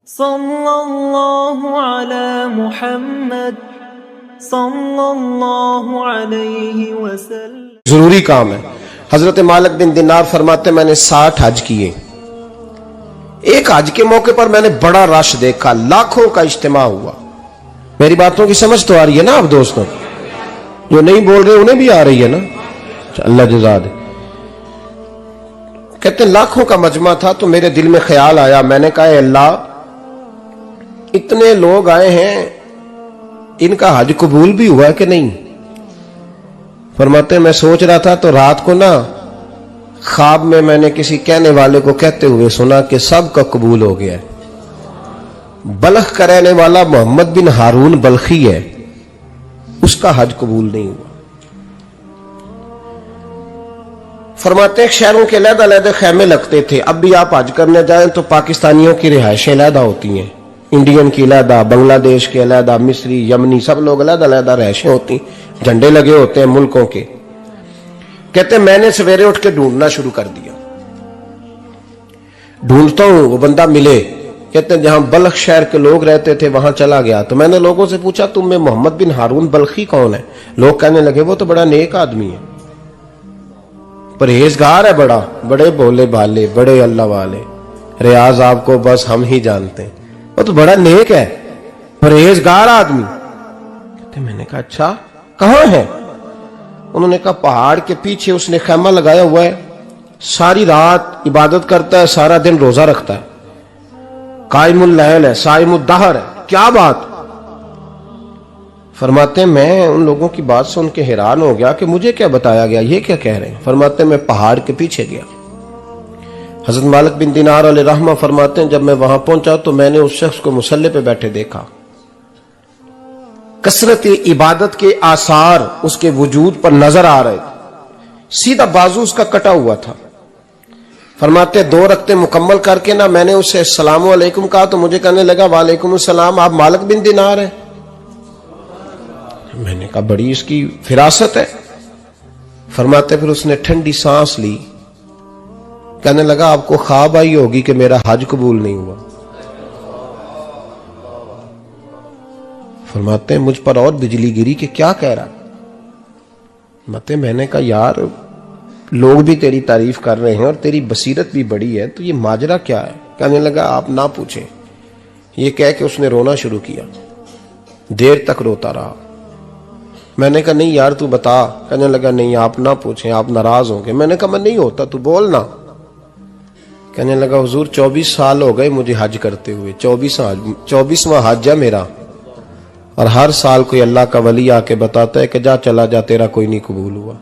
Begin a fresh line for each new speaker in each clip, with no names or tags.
صلی اللہ علی محمد صلی اللہ علیہ وسلم۔
ضروری کام ہے۔ حضرت مالک بن دینار فرماتے میں نے 60 حج کیے، ایک حج کے موقع پر میں نے بڑا رش دیکھا، لاکھوں کا اجتماع ہوا۔ میری باتوں کی سمجھ تو آ رہی ہے نا آپ دوستوں؟ جو نہیں بول رہے انہیں بھی آ رہی ہے نا؟ اللہ جزا دے۔ کہتے ہیں لاکھوں کا مجمع تھا، تو میرے دل میں خیال آیا، میں نے کہا اے اللہ، اتنے لوگ آئے ہیں، ان کا حج قبول بھی ہوا کہ نہیں؟ فرماتے ہیں میں سوچ رہا تھا تو رات کو نا خواب میں نے کسی کہنے والے کو کہتے ہوئے سنا کہ سب کا قبول ہو گیا ہے۔ بلخ کا رہنے والا محمد بن ہارون بلخی ہے، اس کا حج قبول نہیں ہوا۔ فرماتے ہیں شہروں کے علیحدہ علیحدہ خیمے لگتے تھے، اب بھی آپ حج کرنے جائیں تو پاکستانیوں کی رہائشیں علیحدہ ہوتی ہیں، انڈین کی علیحدہ، بنگلہ دیش کے علیحدہ، مصری، یمنی، سب لوگ علیحدہ علیحدہ رہائشیں ہوتی ہیں، جھنڈے لگے ہوتے ہیں ملکوں کے۔ کہتے ہیں میں نے سویرے اٹھ کے ڈھونڈنا شروع کر دیا، ڈھونڈتا ہوں وہ بندہ ملے۔ کہتے ہیں جہاں بلخ شہر کے لوگ رہتے تھے وہاں چلا گیا، تو میں نے لوگوں سے پوچھا تم میں محمد بن ہارون بلخی کون ہے؟ لوگ کہنے لگے وہ تو بڑا نیک آدمی ہے، پرہیزگار ہے، بڑے بولے بھالے، بڑے اللہ والے، ریاض آپ کو بس ہم ہی جانتے ہیں، وہ تو بڑا نیک ہے، پرہیزگار آدمی۔ کہتے میں نے کہا اچھا کہاں ہے؟ انہوں نے کہا پہاڑ کے پیچھے اس نے خیمہ لگایا ہوا ہے، ساری رات عبادت کرتا ہے، سارا دن روزہ رکھتا ہے، قائم اللیل ہے، صائم الدہر ہے۔ کیا بات؟ فرماتے ہیں میں ان لوگوں کی بات سن کے حیران ہو گیا کہ مجھے کیا بتایا گیا، یہ کیا کہہ رہے ہیں؟ فرماتے ہیں میں پہاڑ کے پیچھے گیا۔ حضرت مالک بن دینار علیہ رحمہ فرماتے ہیں جب میں وہاں پہنچا تو میں نے اس شخص کو مصلی پہ بیٹھے دیکھا، کثرت عبادت کے آثار اس کے وجود پر نظر آ رہے تھے، سیدھا بازو اس کا کٹا ہوا تھا۔ فرماتے 2 رکعتیں مکمل کر کے نا میں نے اسے السلام علیکم کہا تو مجھے کہنے لگا وعلیکم السلام، آپ مالک بن دینار ہیں؟ میں نے کہا بڑی اس کی فراست ہے۔ فرماتے پھر اس نے ٹھنڈی سانس لی، کہنے لگا آپ کو خواب آئی ہوگی کہ میرا حج قبول نہیں ہوا۔ فرماتے ہیں مجھ پر اور بجلی گری کہ کیا کہہ رہا؟ فرماتے ہیں میں نے کہا یار لوگ بھی تیری تعریف کر رہے ہیں اور تیری بصیرت بھی بڑی ہے، تو یہ ماجرا کیا ہے؟ کہنے لگا آپ نہ پوچھیں۔ یہ کہہ کے اس نے رونا شروع کیا، دیر تک روتا رہا۔ میں نے کہا نہیں یار تو بتا۔ کہنے لگا نہیں آپ نہ پوچھیں، آپ ناراض ہوں گے۔ میں نے کہا میں نہیں ہوتا، تو بولنا۔ کہنے لگا حضور 24 سال ہو گئے مجھے حج کرتے ہوئے، 24واں حج ہے میرا، اور ہر سال کوئی اللہ کا ولی آ کے بتاتا ہے کہ جا چلا جا تیرا کوئی نہیں قبول ہوا۔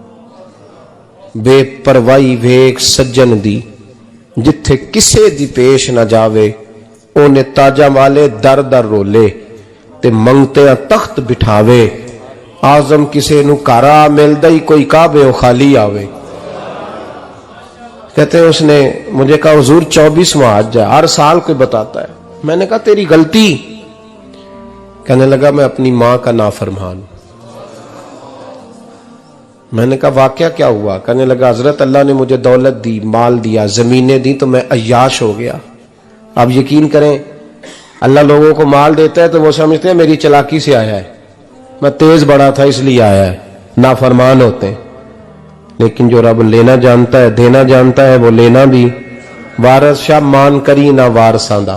بے پروائی ویک سجن دی جتھے کسے دی پیش نہ جاوے، اونے تاجا والے در در رولے تے منگتے تخت بٹھاوے، آزم کسے نو کارا ملدا ہی کوئی کعبے او خالی آوے۔ کہتے ہیں اس نے مجھے کہا حضور 24واں حج ہے، ہر سال کوئی بتاتا ہے۔ میں نے کہا تیری غلطی۔ کہنے لگا میں اپنی ماں کا نافرمان۔ میں نے کہا واقعہ کیا ہوا؟ کہنے لگا حضرت اللہ نے مجھے دولت دی، مال دیا، زمینیں دی، تو میں عیاش ہو گیا۔ آپ یقین کریں اللہ لوگوں کو مال دیتا ہے تو وہ سمجھتے ہیں میری چلاکی سے آیا ہے، میں تیز بڑا تھا اس لیے آیا ہے، نافرمان ہوتے ہیں۔ لیکن جو رب لینا جانتا ہے دینا جانتا ہے وہ لینا بھی۔ وارث شاہ مان کری نہ وارثاں دا،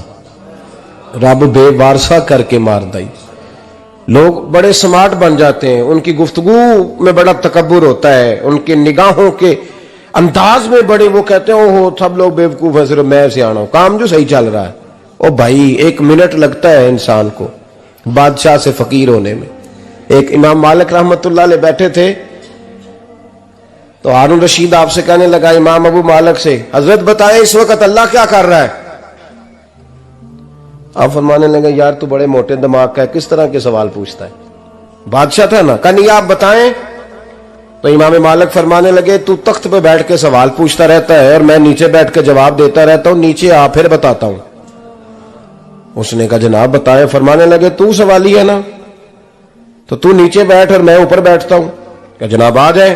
رب بے وارثہ کر کے مار دائی۔ لوگ بڑے سمارٹ بن جاتے ہیں، ان کی گفتگو میں بڑا تکبر ہوتا ہے، ان کے نگاہوں کے انداز میں بڑے، وہ کہتے ہیں اوہ سب لوگ بیوقوف ہیں صرف میں سیانا ہوں، کام جو صحیح چل رہا ہے۔ او بھائی 1 منٹ لگتا ہے انسان کو بادشاہ سے فقیر ہونے میں۔ ایک امام مالک رحمت اللہ علیہ بیٹھے تھے تو ہارون رشید آپ سے کہنے لگا امام ابو مالک سے، حضرت بتائیں اس وقت اللہ کیا کر رہا ہے؟ آپ فرمانے لگے یار تو بڑے موٹے دماغ کا ہے، کس طرح کے سوال پوچھتا ہے؟ بادشاہ تھا نا، کہا نہیں آپ بتائیں۔ تو امام مالک فرمانے لگے تو تخت پہ بیٹھ کے سوال پوچھتا رہتا ہے اور میں نیچے بیٹھ کے جواب دیتا رہتا ہوں، نیچے آ پھر بتاتا ہوں۔ اس نے کہا جناب بتائیں۔ فرمانے لگے تو سوالی ہے نا، تو نیچے بیٹھ اور میں اوپر بیٹھتا ہوں۔ کہ جناب آ جائیں۔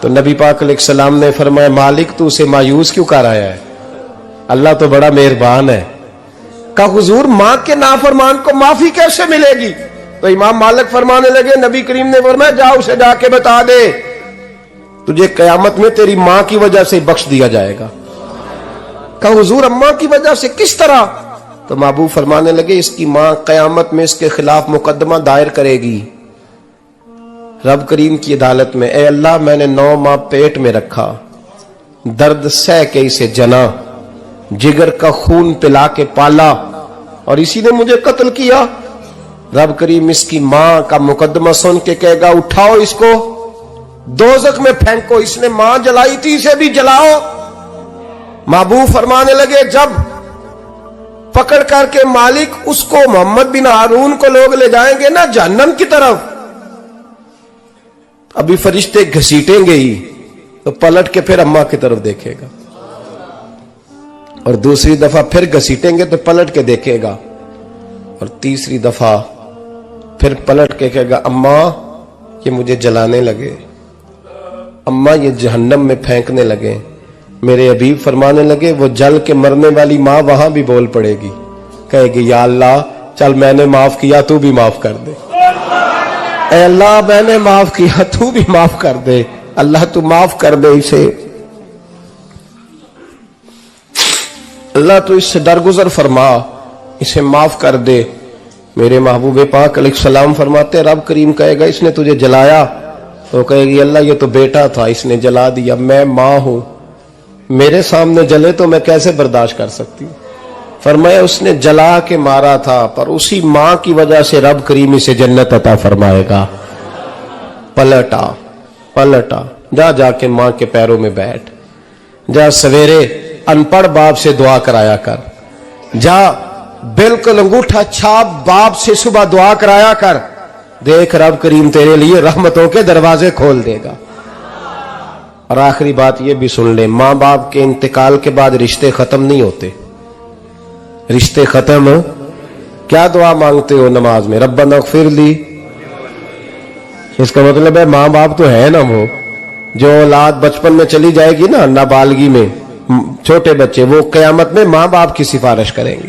تو نبی پاک علیہ السلام نے فرمایا مالک تو اسے مایوس کیوں کر آیا ہے، اللہ تو بڑا مہربان ہے۔ کہا حضور ماں کے نافرمان کو معافی کیسے ملے گی؟ تو امام مالک فرمانے لگے نبی کریم نے فرمایا جا اسے جا کے بتا دے تجھے قیامت میں تیری ماں کی وجہ سے بخش دیا جائے گا۔ کہا حضور اماں کی وجہ سے کس طرح؟ تو محبوب فرمانے لگے اس کی ماں قیامت میں اس کے خلاف مقدمہ دائر کرے گی رب کریم کی عدالت میں، اے اللہ میں نے 9 ماہ پیٹ میں رکھا، درد سہ کے اسے جنا، جگر کا خون پلا کے پالا اور اسی نے مجھے قتل کیا۔ رب کریم اس کی ماں کا مقدمہ سن کے کہے گا اٹھاؤ اس کو دوزخ میں پھینکو، اس نے ماں جلائی تھی اسے بھی جلاؤ۔ محبوب فرمانے لگے جب پکڑ کر کے مالک اس کو محمد بن ہارون کو لوگ لے جائیں گے نا جہنم کی طرف، ابھی فرشتے گھسیٹیں گے ہی تو پلٹ کے پھر اماں کی طرف دیکھے گا، اور دوسری دفعہ پھر گھسیٹیں گے تو پلٹ کے دیکھے گا، اور تیسری دفعہ پھر پلٹ کے کہے گا اماں یہ مجھے جلانے لگے، اماں یہ جہنم میں پھینکنے لگے۔ میرے حبیب فرمانے لگے وہ جل کے مرنے والی ماں وہاں بھی بول پڑے گی، کہے گی یا اللہ چل میں نے معاف کیا تو بھی معاف کر دے، اے اللہ میں نے معاف کیا تو بھی معاف کر دے، اللہ تو معاف کر دے اسے، اللہ تو اس سے درگزر فرما، اسے معاف کر دے۔ میرے محبوب پاک علیہ السلام فرماتے رب کریم کہے گا اس نے تجھے جلایا، تو کہے گی اللہ یہ تو بیٹا تھا اس نے جلا دیا، میں ماں ہوں میرے سامنے جلے تو میں کیسے برداشت کر سکتی ہوں؟ فرمایا اس نے جلا کے مارا تھا پر اسی ماں کی وجہ سے رب کریم اسے جنت عطا فرمائے گا۔ پلٹا جا کے ماں کے پیروں میں بیٹھ، جا سویرے ان پڑھ باپ سے دعا کرایا کر، جا بالکل انگوٹھا چھاپ باپ سے صبح دعا کرایا کر، دیکھ رب کریم تیرے لیے رحمتوں کے دروازے کھول دے گا۔ اور آخری بات یہ بھی سن لے، ماں باپ کے انتقال کے بعد رشتے ختم نہیں ہوتے، رشتے ختم ہو کیا دعا مانگتے ہو نماز میں ربنا اغفر لی، اس کا مطلب ہے ماں باپ تو ہے نا، وہ جو اولاد بچپن میں چلی جائے گی نا نابالغی میں، چھوٹے بچے وہ قیامت میں ماں باپ کی سفارش کریں گے۔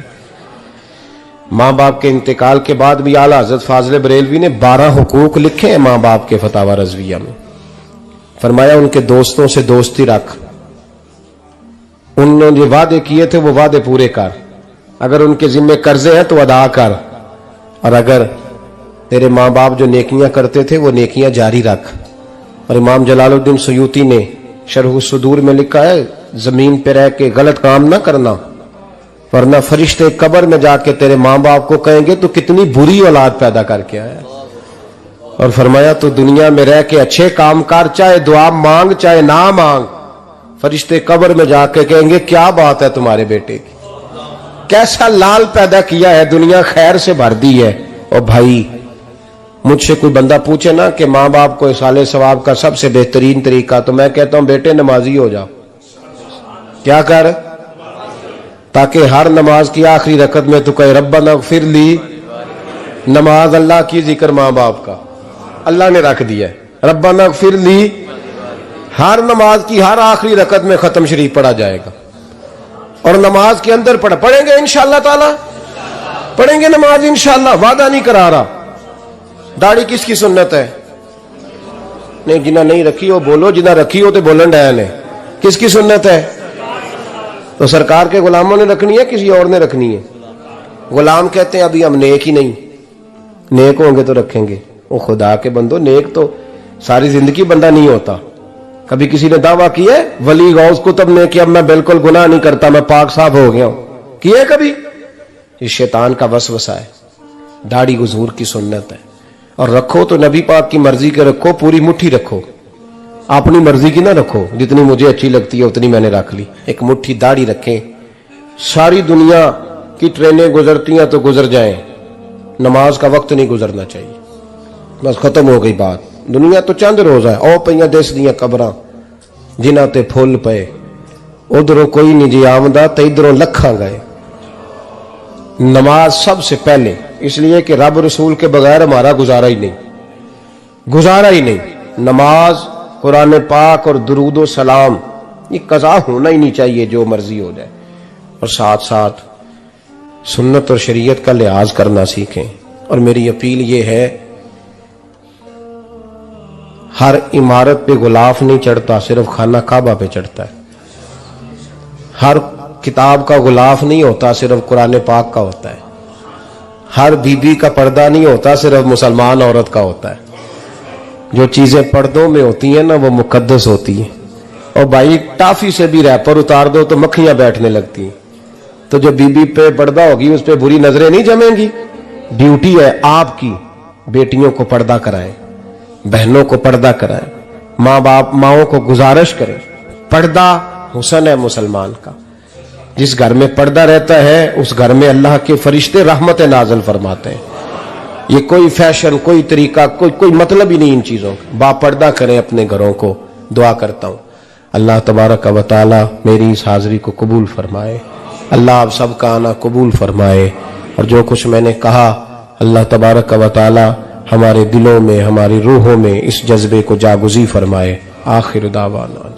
ماں باپ کے انتقال کے بعد بھی اعلیٰ حضرت فاضل بریلوی نے 12 حقوق لکھے ہیں ماں باپ کے فتاوی رضویہ میں، فرمایا ان کے دوستوں سے دوستی رکھ، انہوں نے وعدے کیے تھے وہ وعدے پورے کر، اگر ان کے ذمہ قرضے ہیں تو ادا کر، اور اگر تیرے ماں باپ جو نیکیاں کرتے تھے وہ نیکیاں جاری رکھ۔ اور امام جلال الدین سیوطی نے شرح الصدور میں لکھا ہے زمین پہ رہ کے غلط کام نہ کرنا ورنہ فرشتے قبر میں جا کے تیرے ماں باپ کو کہیں گے تو کتنی بری اولاد پیدا کر کے آیا، اور فرمایا تو دنیا میں رہ کے اچھے کام کر، چاہے دعا مانگ چاہے نہ مانگ، فرشتے قبر میں جا کے کہیں گے کیا بات ہے تمہارے بیٹے کی، کیسا لال پیدا کیا ہے، دنیا خیر سے بھر دی ہے۔ اور بھائی مجھ سے کوئی بندہ پوچھے نا کہ ماں باپ کو اصالہ ثواب کا سب سے بہترین طریقہ، تو میں کہتا ہوں بیٹے نمازی ہو جاؤ، کیا کر، تاکہ ہر نماز کی آخری رکعت میں تو کہے ربنا اغفر لی، نماز اللہ کی ذکر ماں باپ کا اللہ نے رکھ دیا ہے، ربنا اغفر لی ہر نماز کی ہر آخری رکعت میں ختم شریف پڑھا جائے گا، اور نماز کے اندر پڑھیں گے انشاءاللہ تعالی، پڑھیں گے نماز انشاءاللہ، وعدہ نہیں کرا رہا۔ داڑھی کس کی سنت ہے؟ نہیں جنہ نہیں رکھی ہو بولو، جنہ رکھی ہو تو بولن ڈائن ہے، کس کی سنت ہے؟ تو سرکار کے غلاموں نے رکھنی ہے کسی اور نے رکھنی ہے؟ غلام کہتے ہیں ابھی ہم نیک ہی نہیں، نیک ہوں گے تو رکھیں گے۔ وہ خدا کے بندو نیک تو ساری زندگی بندہ نہیں ہوتا، کبھی کسی نے دعویٰ کیا ہے ولی غوث کتب نے کہ اب میں بالکل گناہ نہیں کرتا میں پاک صاف ہو گیا ہوں، کیا ہے کبھی؟ یہ شیطان کا وسوسہ ہے۔ داڑھی حضور کی سنت ہے، اور رکھو تو نبی پاک کی مرضی کے رکھو، پوری مٹھی رکھو، اپنی مرضی کی نہ رکھو، جتنی مجھے اچھی لگتی ہے اتنی میں نے رکھ لی، ایک مٹھی داڑھی رکھیں۔ ساری دنیا کی ٹرینیں گزرتی ہیں تو گزر جائیں، نماز کا وقت نہیں گزرنا چاہیے، بس ختم ہو گئی بات۔ دنیا تو چند روز ہے، او پہ دس دیاں قبراں جنہ تے پھول پے، ادھروں کوئی نہیں جی آمدہ تے ادھروں لکھاں گئے۔ نماز سب سے پہلے، اس لیے کہ رب رسول کے بغیر ہمارا گزارا ہی نہیں، نماز قرآن پاک اور درود و سلام یہ قضا ہونا ہی نہیں چاہیے، جو مرضی ہو جائے. اور ساتھ ساتھ سنت اور شریعت کا لحاظ کرنا سیکھیں. اور میری اپیل یہ ہے، ہر عمارت پہ غلاف نہیں چڑھتا، صرف خانہ کعبہ پہ چڑھتا ہے. ہر کتاب کا غلاف نہیں ہوتا، صرف قرآن پاک کا ہوتا ہے. ہر بی بی کا پردہ نہیں ہوتا، صرف مسلمان عورت کا ہوتا ہے. جو چیزیں پردوں میں ہوتی ہیں نا وہ مقدس ہوتی ہیں. اور بھائی ٹافی سے بھی ریپر اتار دو تو مکھیاں بیٹھنے لگتی ہیں. تو جو بی بی پہ پردہ ہوگی اس پہ بری نظریں نہیں جمیں گی. ڈیوٹی ہے آپ کی، بیٹیوں کو پردہ کرائیں، بہنوں کو پردہ کرائیں، ماں باپ ماؤں کو گزارش کریں. پردہ حسن ہے مسلمان کا. جس گھر میں پردہ رہتا ہے اس گھر میں اللہ کے فرشتے رحمت نازل فرماتے ہیں. یہ کوئی فیشن، کوئی طریقہ، کوئی مطلب ہی نہیں ان چیزوں کا. با پردہ کریں اپنے گھروں کو. دعا کرتا ہوں اللہ تبارک و تعالی میری اس حاضری کو قبول فرمائے. اللہ آپ سب کا آنا قبول فرمائے. اور جو کچھ میں نے کہا اللہ تبارک و تعالی ہمارے دلوں میں، ہماری روحوں میں اس جذبے کو جاگزی فرمائے. آخر دعوانا